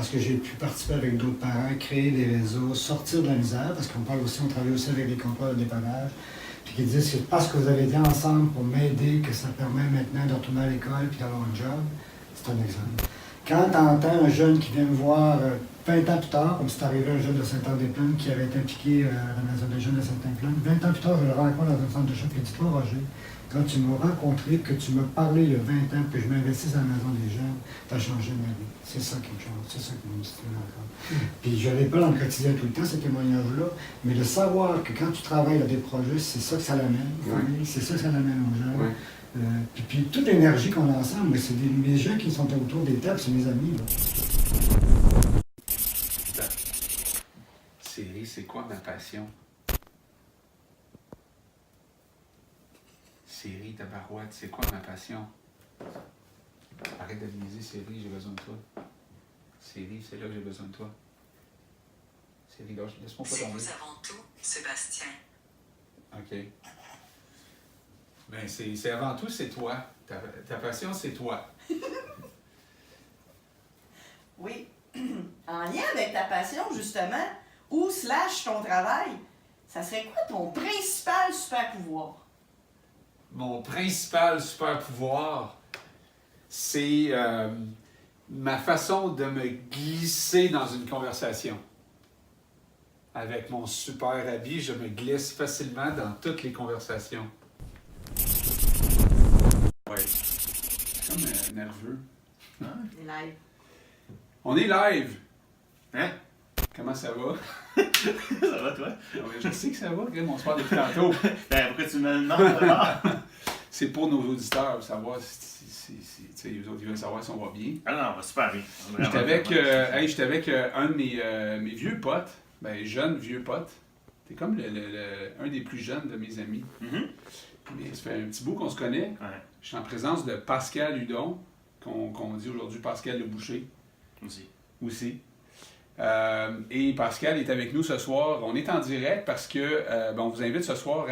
parce que j'ai pu participer avec d'autres parents, créer des réseaux, sortir de la misère, parce on travaille aussi avec des comptoirs de dépannage, puis qui disent que c'est parce que vous avez été ensemble pour m'aider que ça permet maintenant de retourner à l'école puis d'avoir un job. C'est un exemple. Quand tu entends un jeune qui vient me voir 20 ans plus tard, comme c'est arrivé un jeune de Saint-Anne-des-Plaines qui avait été impliqué à la maison des jeunes de Saint-Anne-des-Plaines, 20 ans plus tard, je le rencontre dans un centre de choc et dis-toi, Roger, quand tu m'as rencontré, que tu m'as parlé il y a 20 ans, que je m'investisse à la maison des jeunes, tu as changé ma vie. C'est ça qui me change, c'est ça qui me stimule encore. Puis je n'avais pas dans le quotidien tout le temps, ce témoignage-là, mais de savoir que quand tu travailles à des projets, c'est ça que ça l'amène, c'est ça que ça l'amène aux gens. Puis toute l'énergie qu'on a ensemble, c'est mes gens qui sont autour des tables, c'est mes amis. Série, c'est quoi ma passion? Série, tabarouette, c'est quoi ma passion? Arrête de me niaiser, Série, j'ai besoin de toi. Série, c'est là que j'ai besoin de toi. Série, laisse-moi pas tomber. C'est vous avant tout, Sébastien. OK. Ben, c'est avant tout, c'est toi. Ta passion, c'est toi. Oui. En lien avec ta passion, justement, ou / ton travail, ça serait quoi ton principal super pouvoir? Mon principal super pouvoir, c'est ma façon de me glisser dans une conversation. Avec mon super habit, je me glisse facilement dans toutes les conversations. Ouais. C'est comme nerveux. Hein? Live. On est live! Hein? Comment ça va? Ça va, toi? Oui, je sais que ça va, on se parle depuis tantôt. Ben, pourquoi tu me demandes? C'est pour nos auditeurs, savoir si eux autres, ils veulent savoir si on va bien. Ah non, on va super bien. J'étais avec un de mes vieux potes, ben jeunes vieux potes. T'es comme un des plus jeunes de mes amis. Mm-hmm. Mais ça fait un petit bout qu'on se connaît. Ouais. Je suis en présence de Pascal Hudon, qu'on dit aujourd'hui Pascal Le Boucher. Aussi. Et Pascal est avec nous ce soir. On est en direct parce que on vous invite ce soir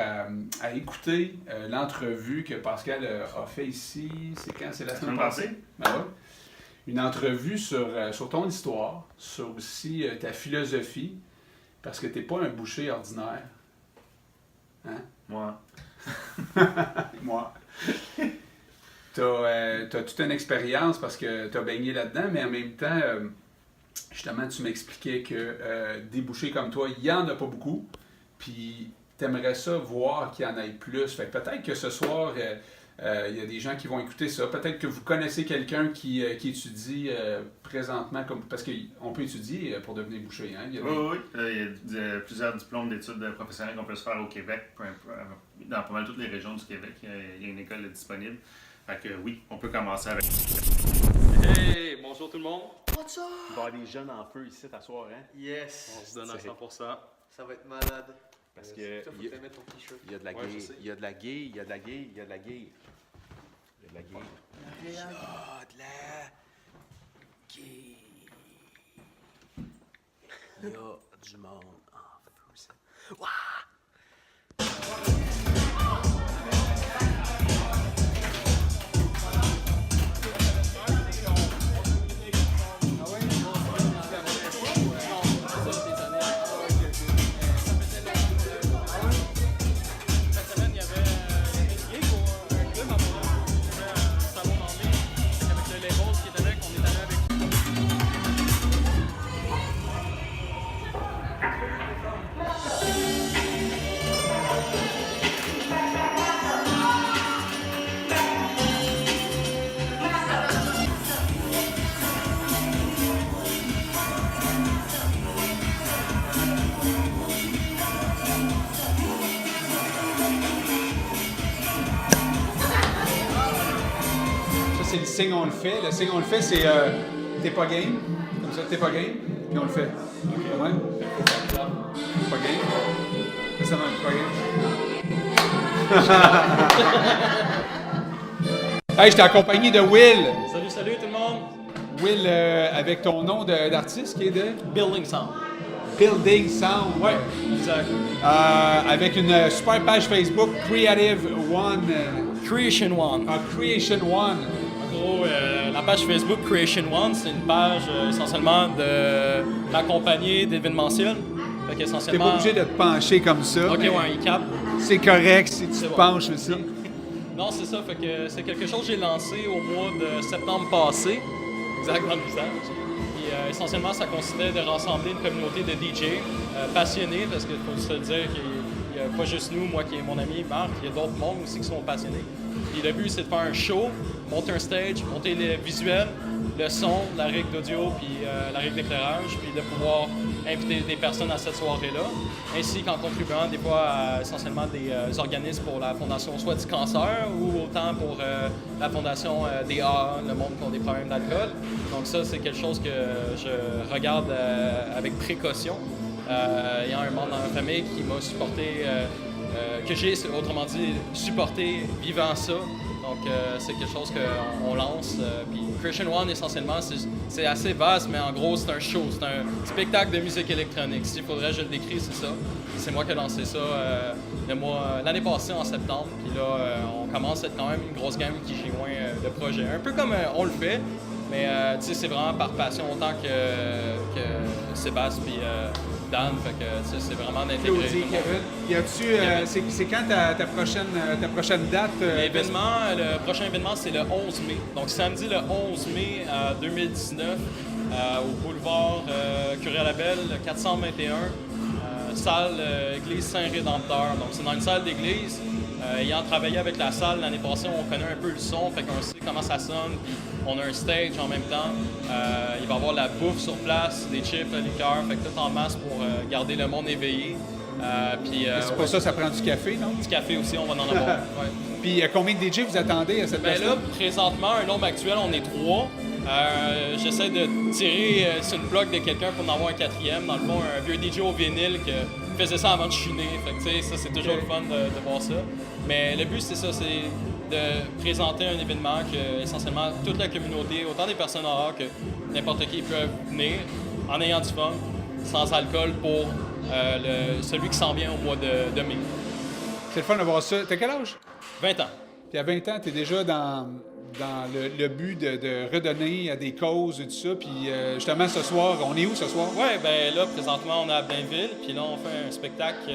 à écouter l'entrevue que Pascal a fait ici. C'est quand? C'est la semaine passée? Ben ouais. Une entrevue sur ton histoire, sur aussi ta philosophie, parce que t'es pas un boucher ordinaire. Hein? Moi. Moi. T'as toute une expérience parce que t'as baigné là-dedans, mais en même temps, justement, tu m'expliquais que des bouchers comme toi, il n'y en a pas beaucoup. Puis t'aimerais ça voir qu'il y en ait plus. Fait que peut-être que ce soir, il y a des gens qui vont écouter ça. Peut-être que vous connaissez quelqu'un qui étudie présentement, parce qu'on peut étudier pour devenir boucher. Hein? Oui. Il y a plusieurs diplômes d'études professionnelles qu'on peut se faire au Québec. Dans pas mal toutes les régions du Québec, il y a une école disponible. Fait que oui, on peut commencer avec. Hey, bonjour tout le monde. What's up? Il va y avoir des jeunes en feu ici à soir, hein? Yes. On se donne à 100%. Ça va être malade. Parce que Toi, faut que mettre ton t-shirt. il y a de la Ouais, je guille, sais. il y a de la guille, il y a de la guille, il y a de la guille. Il y a de la guille. Il y a de la guille. Il y a du monde en feu, ça. Wouah! C'est le signe on le fait. Le signe on le fait, c'est t'es pas game. Comme ça, t'es pas game, puis on le fait. Ouais. Pas game. C'est ça, même, pas game. Hey, j'étais accompagné de Will. Salut tout le monde. Will, avec ton nom d'artiste qui est de Building Sound. Building Sound. Ouais, exact. Avec une super page Facebook, Creative One. Creation One. Creation One. En gros, la Ma page Facebook Creation One, c'est une page essentiellement d'accompagner d'événementiel. Fait T'es pas qu'essentiellement... obligé de te pencher comme ça. Ok, mais ouais, il capte. c'est correct si tu C'est te bon. penches aussi. Non, c'est ça. Fait que c'est quelque chose que j'ai lancé au mois de septembre passé. Exact dans le visage. Puis essentiellement, ça consistait de rassembler une communauté de DJ passionnés, parce qu'il faut se le dire qu'il n'y a pas juste nous, moi qui est mon ami Marc, il y a d'autres mondes aussi qui sont passionnés. Puis le but, c'est de faire un show, monter un stage, monter les visuels, le son, la règle d'audio, puis la règle d'éclairage, puis de pouvoir inviter des personnes à cette soirée-là, ainsi qu'en contribuant des fois à essentiellement des organismes pour la fondation soit du cancer ou autant pour la fondation des AA, le monde qui ont des problèmes d'alcool. Donc ça, c'est quelque chose que je regarde avec précaution. Ayant un membre dans ma famille qui m'a supporté, que j'ai autrement dit supporté vivant ça. Donc, c'est quelque chose qu'on lance. Puis Creation One, essentiellement, c'est assez vaste, mais en gros, c'est un show. C'est un spectacle de musique électronique. S'il faudrait que je le décris, c'est ça. C'est moi qui ai lancé ça l'année passée, en septembre. Puis là, on commence à être quand même une grosse gang qui joint le projet. Un peu comme on le fait, mais tu sais, c'est vraiment par passion autant que Sébastien puis Dan. Fait que c'est vraiment d'intégrer. Claudie, Kevin, y a-tu, c'est quand ta prochaine date? Le prochain événement, c'est le 11 mai. Donc, samedi le 11 mai 2019, au boulevard Curie-Labelle, 421, salle Église Saint-Rédempteur. Donc, c'est dans une salle d'église. Ayant travaillé avec la salle l'année passée, on connaît un peu le son, fait qu'on sait comment ça sonne, puis on a un stage en même temps. Il va y avoir la bouffe sur place, des chips, la liqueur, fait que tout en masse pour garder le monde éveillé. C'est pour ça prend du café, non? Du café aussi, on va en avoir. Ouais. Puis combien de DJ vous attendez à cette place-là? Là, présentement, un nombre actuel, on est 3. J'essaie de tirer sur une plug de quelqu'un pour en avoir un 4e. Dans le fond, un vieux DJ au vinyle qui faisait ça avant de chiner. Fait que, tu sais, ça, c'est toujours le fun de voir ça. Mais le but, c'est ça, c'est de présenter un événement que, essentiellement, toute la communauté, autant des personnes AA que n'importe qui peuvent venir en ayant du fun, sans alcool, pour celui qui s'en vient au mois de mai. C'est le fun de voir ça. T'as quel âge? 20 ans. Puis à 20 ans, t'es déjà dans le but de redonner à des causes et tout ça. Puis justement, ce soir, on est où ce soir? Oui, bien là, présentement, on est à Blainville. Puis là, on fait un spectacle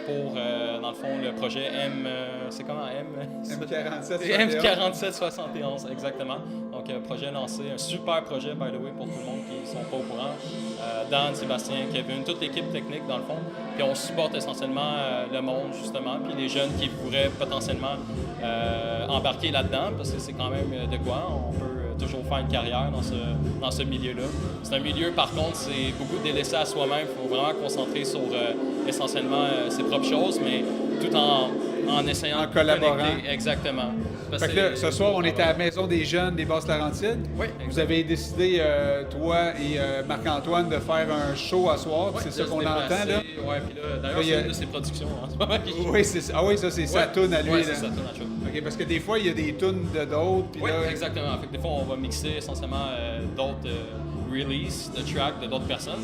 pour, dans le fond, le projet M... c'est comment? M4771. M4771, exactement. Donc, projet lancé, un super projet, by the way, pour tout le monde qui ne sont pas au courant. Dan, Sébastien, Kevin, toute l'équipe technique, dans le fond. Puis on supporte essentiellement le monde, justement, puis les jeunes qui pourraient potentiellement embarquer là-dedans, parce que c'est quand même de quoi. On peut toujours faire une carrière dans ce milieu-là. C'est un milieu, par contre, c'est beaucoup délaissé à soi-même. Il faut vraiment concentrer sur essentiellement ses propres choses, mais tout en essayant en collaborant. connecter. Exactement. Fait que là, ce soir, on est à la Maison des Jeunes des Basses-Laurentides. Oui, vous avez décidé, toi et Marc-Antoine, de faire un show à soir. Ouais, c'est ça qu'on entend, là? Oui, puis là, d'ailleurs, c'est une de ses productions en ce moment. Oui, c'est ça. Ah oui, ça, c'est sa toune à lui. Oui, là. c'est sa toune à lui. OK, parce que des fois, il y a des tunes de d'autres. Oui, là... exactement. Fait que des fois, on va mixer essentiellement d'autres releases de tracks de d'autres personnes,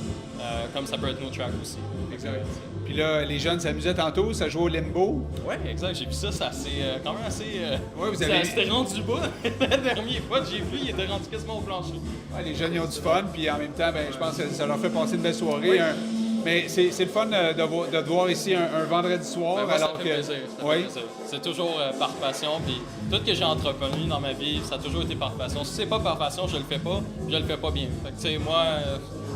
comme ça peut être nos tracks aussi. Exact. Puis là, les jeunes s'amusaient tantôt, ça jouait au limbo. Oui, exact. J'ai vu ça, c'est quand même assez... Ouais, vous avez... C'était rendu bas. La dernière fois que j'ai vu, il était rendu quasiment au plancher. Ouais, les jeunes, ils ont du fun, puis en même temps, ben, je pense que ça leur fait passer une belle soirée. Oui. Mais c'est le fun de te voir ici un vendredi soir. Ben, alors ça fait plaisir. C'est toujours par passion. Puis tout ce que j'ai entrepris dans ma vie, ça a toujours été par passion. Si c'est pas par passion, je le fais pas. Je le fais pas bien. Fait que, tu sais, moi,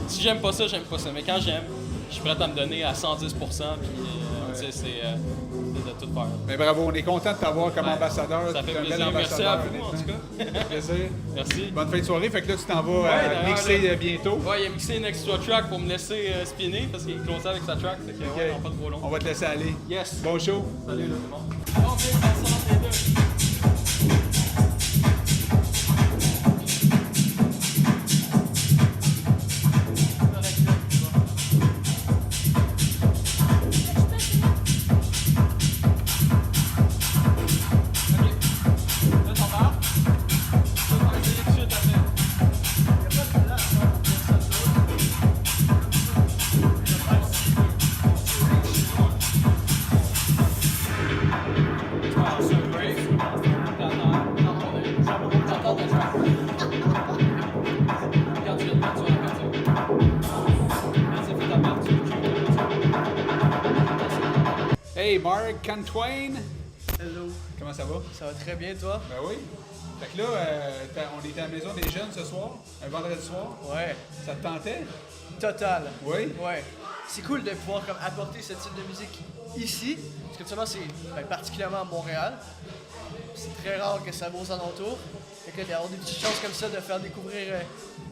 si j'aime pas ça, j'aime pas ça. Mais quand j'aime, je suis prêt à me donner à 110%. Puis, tu sais, c'est de tout faire. Mais bravo, on est content de t'avoir comme ambassadeur. Ça fait plaisir. Merci à vous, en tout cas. Plaisir. Merci. Bonne fin de soirée. Fait que là, tu t'en vas mixer bientôt. Oui, il a mixé une extra track pour me laisser spinner parce qu'il est closé avec sa track. Fait que, okay. Non, pas trop long. On va te laisser aller. Yes. Bon show. Salut, tout le monde. Hey, Mark Cantwain. Hello. Comment ça va? Ça va très bien, toi? Ben oui. Fait que là, on était à la Maison des Jeunes ce soir, un vendredi soir. Ouais. Ça te tentait? Total. Oui? Ouais. C'est cool de pouvoir comme, apporter ce type de musique ici, parce que justement, c'est particulièrement à Montréal. C'est très rare que ça va aux alentours. Fait que d'avoir des petites chances comme ça de faire découvrir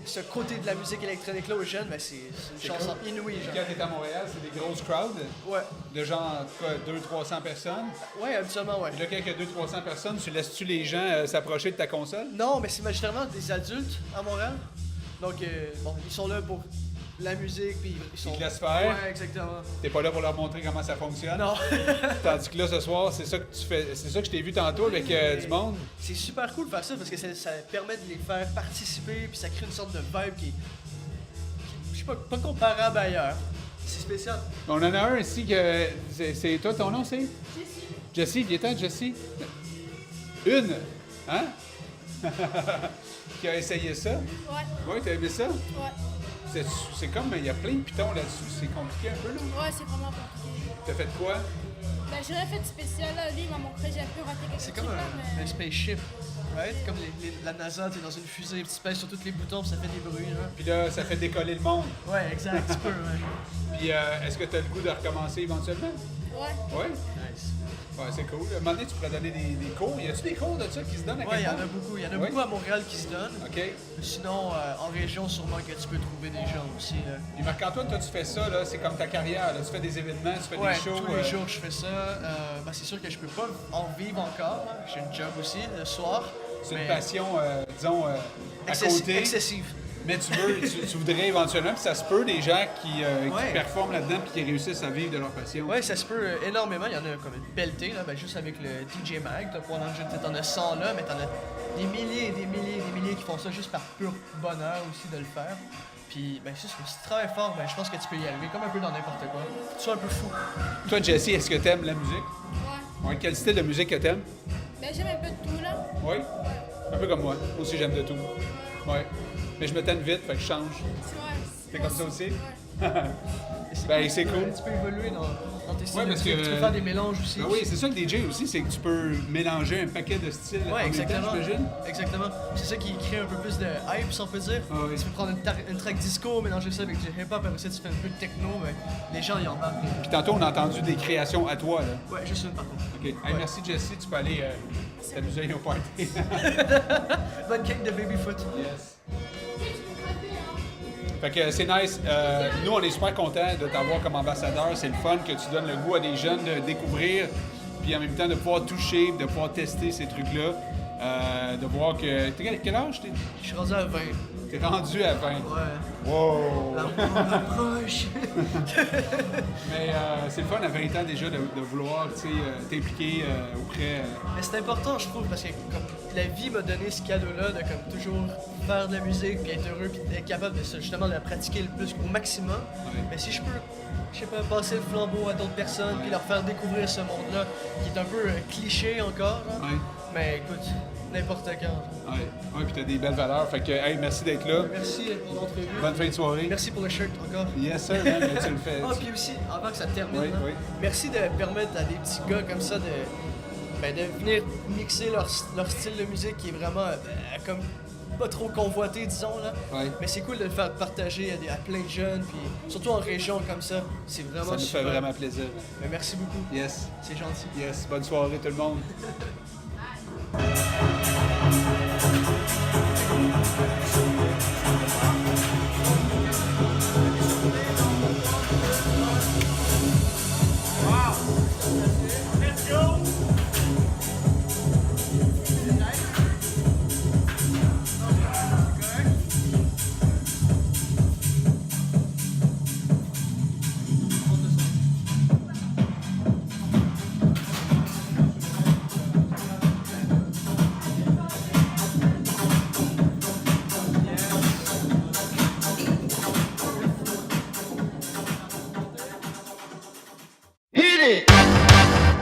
ce côté de la musique électronique-là aux jeunes, ben c'est une chance cool. inouïe. Quand Genre. t'es à Montréal, c'est des grosses crowds. Ouais. De genre 200-300 personnes. Ouais, habituellement, ouais. Et là, quand il y a 200-300 personnes, tu laisses-tu les gens s'approcher de ta console? Non, mais c'est majoritairement des adultes à Montréal. Donc, bon, ils sont là pour la musique, puis ils sont... Ils te laissent faire? Ouais, exactement. T'es pas là pour leur montrer comment ça fonctionne? Non. Tandis que là, ce soir, c'est ça que tu fais. C'est ça que je t'ai vu tantôt avec du monde. C'est super cool de faire ça parce que ça permet de les faire participer, puis ça crée une sorte de vibe qui je sais pas comparable ailleurs. C'est spécial. On en a un ici que. C'est toi, ton nom, c'est? Jessie. Viens-t'en, Jessie. Une. Hein? Qui a essayé ça? Ouais, Ouais, t'as aimé ça? ouais. C'est comme, il y a plein de pitons là-dessus. C'est compliqué un peu, là. Ouais, c'est vraiment compliqué. T'as fait quoi? Ben, j'ai rien fait de spécial, là. Lui, il m'a montré, j'ai un peu raté quelque chose. C'est comme un spaceship. Ouais, comme la NASA, t'es dans une fusée, tu pèses sur tous les boutons, puis ça fait des bruits. Là. Puis là, ça fait décoller le monde. Ouais, exact, un petit peu, ouais. Puis est-ce que t'as le goût de recommencer éventuellement? Ouais. Ouais? Nice. Ouais, c'est cool. À un moment donné, tu pourrais donner des cours. Y a-tu des cours de ça qui se donnent à Ouais, il y en quelque a part? beaucoup. Il y en a Ouais. beaucoup à Montréal qui se donnent. OK. Sinon, en région, sûrement que tu peux trouver des gens aussi. Là. Puis Marc-Antoine, toi, tu fais ça, là, c'est comme ta carrière. Là. Tu fais des événements, tu fais Ouais, des shows. tous les jours je fais ça. Ben, c'est sûr que je peux pas en vivre encore. Hein. J'ai une job aussi le soir. C'est mais une passion, disons, à côté. excessive. Mais tu voudrais éventuellement, puis ça se peut, des gens qui Ouais. performent là-dedans puis qui réussissent à vivre de leur passion. Ouais, ça se peut énormément. Il y en a comme une pelletée, là, ben, juste avec le DJ Mag. T'en as 100 là, mais t'en as des milliers et des milliers et des milliers qui font ça juste par pur bonheur aussi de le faire. Puis, ben, c'est sûr, si tu travailles fort, ben, je pense que tu peux y arriver, comme un peu dans n'importe quoi. Tu sois un peu fou. Toi, Jessie, est-ce que t'aimes la musique? Ouais. Ouais. Quel style de musique que t'aimes? Ben, j'aime un peu de tout, là. Oui? Un peu comme moi. Moi aussi, j'aime de tout. Ouais. Mais je me tanne vite, fait que je change. T'es comme ça aussi? Et Ben, c'est cool. Tu peux évoluer dans tes styles. Ouais, parce de musique. que- Tu peux faire des mélanges aussi. Ben oui, c'est ça le DJ aussi, c'est que tu peux mélanger un paquet de styles en Ouais, même temps, exactement. j'imagine. Exactement. C'est ça qui crée un peu plus de hype, si on peut dire. Ah oui. Tu peux prendre une track disco, mélanger ça avec du hip-hop, après ça tu fais un peu de techno, mais les gens y embarquent. Puis tantôt, on a entendu des créations à toi, là. Ouais, juste une par contre. OK. Hey, merci, Jessie. Tu peux aller t'amuser au party. Bonne cake de baby-foot. Yes. Fait que c'est nice. Nous, on est super contents de t'avoir comme ambassadeur. C'est le fun que tu donnes le goût à des jeunes de découvrir, puis en même temps de pouvoir toucher, de pouvoir tester ces trucs-là. De voir que... Quel âge t'es? Je suis rendu à 20. T'es rendu à 20. Ouais. Wow! L'amour approche. Mais c'est le fun à 20 ans déjà de vouloir t'impliquer auprès... Mais c'est important, je trouve, parce que comme la vie m'a donné ce cadeau-là de comme toujours faire de la musique, puis être heureux, puis être capable de justement de la pratiquer le plus au maximum. Ouais. Mais si je peux, je sais pas, passer le flambeau à d'autres personnes, puis leur faire découvrir ce monde-là, qui est un peu cliché encore, genre. Ouais. Mais écoute, n'importe quand. Ouais, puis t'as des belles valeurs. Fait que, hey, merci d'être là. Merci pour l'entrevue. Bonne fin de soirée. Merci pour le shirt encore. Yes, sir, man, mais tu le fais. Ah, puis aussi, avant que ça termine, Oui, là, oui. merci de permettre à des petits gars comme ça de venir mixer leur style de musique qui est vraiment comme pas trop convoité, disons. Là. Ouais. Mais c'est cool de le faire partager à plein de jeunes, puis surtout en région comme ça. C'est vraiment Ça nous super. fait vraiment plaisir. Mais merci beaucoup. Yes. C'est gentil. Yes. Bonne soirée, tout le monde.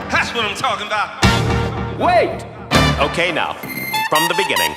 That's what I'm talking about. Wait! Okay, now, from the beginning.